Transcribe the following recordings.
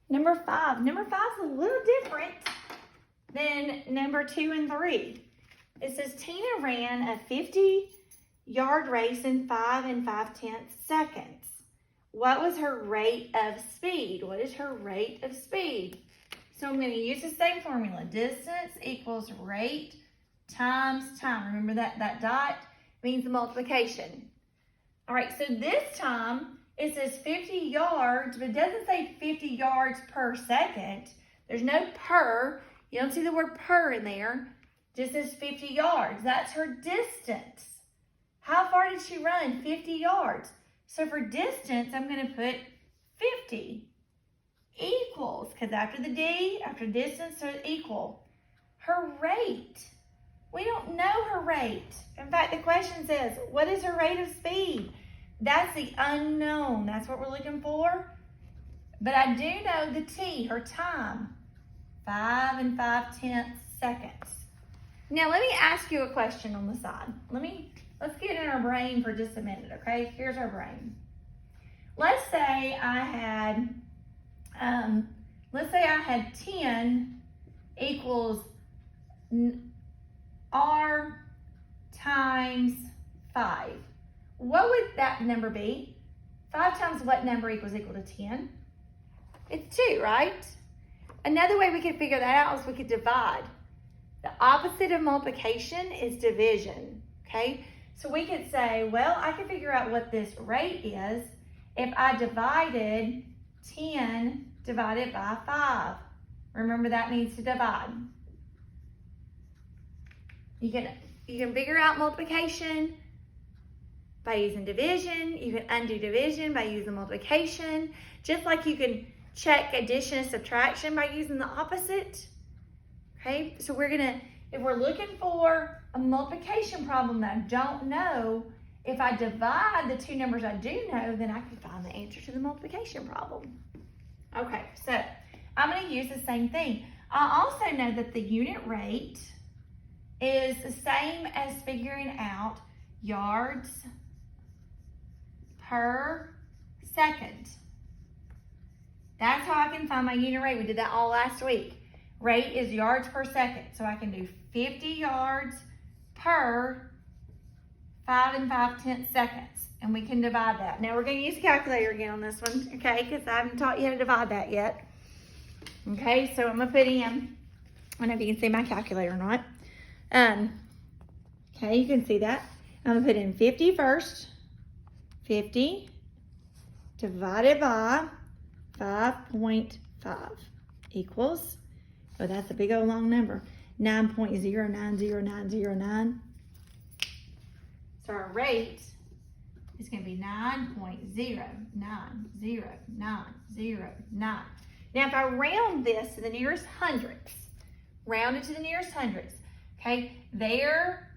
Number 5. Number 5 is a little different than number 2 and 3. It says Tina ran a 50-yard race in 5 5/10 seconds. What was her rate of speed? What is her rate of speed? So I'm going to use the same formula. Distance equals rate times time. Remember that dot means the multiplication. All right, so this time it says 50 yards, but it doesn't say 50 yards per second. There's no per. You don't see the word per in there. It just says 50 yards. That's her distance. How far did she run? 50 yards. So for distance, I'm going to put 50 equals, because after the D, after distance, so equal. Her rate. We don't know her rate. In fact, the question says, what is her rate of speed? That's the unknown. That's what we're looking for. But I do know the T, her time. 5 5/10 seconds. Now, let me ask you a question on the side. Let's get in our brain for just a minute, okay? Here's our brain. Let's say I had 10 equals R times 5. What would that number be? 5 times what number equal to 10? It's 2, right? Another way we could figure that out is we could divide. The opposite of multiplication is division, okay? So we could say, well, I can figure out what this rate is if I divided 10 divided by 5. Remember, that means to divide. You can figure out multiplication by using division. You can undo division by using multiplication. Just like you can check addition and subtraction by using the opposite. Okay, so if we're looking for a multiplication problem that I don't know, if I divide the two numbers I do know, then I can find the answer to the multiplication problem. Okay, so I'm going to use the same thing. I also know that the unit rate is the same as figuring out yards per second. That's how I can find my unit rate. We did that all last week. Rate is yards per second. So I can do 50 yards per 5 5/10 seconds. And we can divide that. Now we're going to use a calculator again on this one, okay? Because I haven't taught you how to divide that yet. Okay, so I'm going to put in, I don't know if you can see my calculator or not. Okay, you can see that. I'm going to put in 50 first. 50 divided by 5.5 equals, oh, that's a big old long number, 9.0900909. So our rate is going to be 9.0900909. Now, if I round this to the nearest hundredths, round it to the nearest hundredths, okay, there,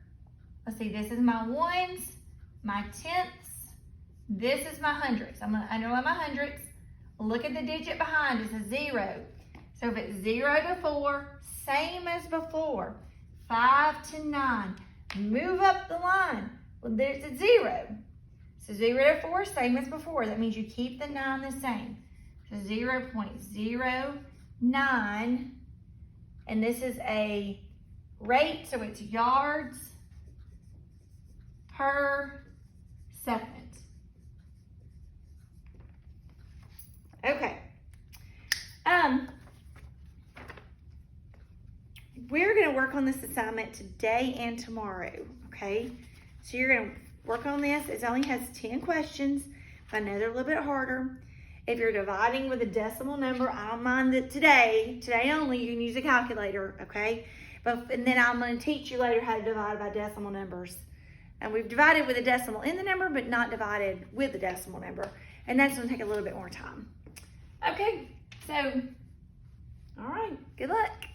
let's see, this is my ones, my tenths, this is my hundredths. I'm going to underline my hundredths. Look at the digit behind, it's a 0. So if it's 0 to 4, same as before. 5 to 9, move up the line. Well, there's a 0. So 0 to 4, same as before. That means you keep the 9 the same. So 0.09, and this is a rate, so it's yards per second. Okay. We're going to work on this assignment today and tomorrow, okay? So you're going to work on this. It only has 10 questions. I know they're a little bit harder. If you're dividing with a decimal number, I don't mind that today only, you can use a calculator, okay? And then I'm going to teach you later how to divide by decimal numbers. And we've divided with a decimal in the number, but not divided with the decimal number. And that's going to take a little bit more time. Okay, so, all right, good luck.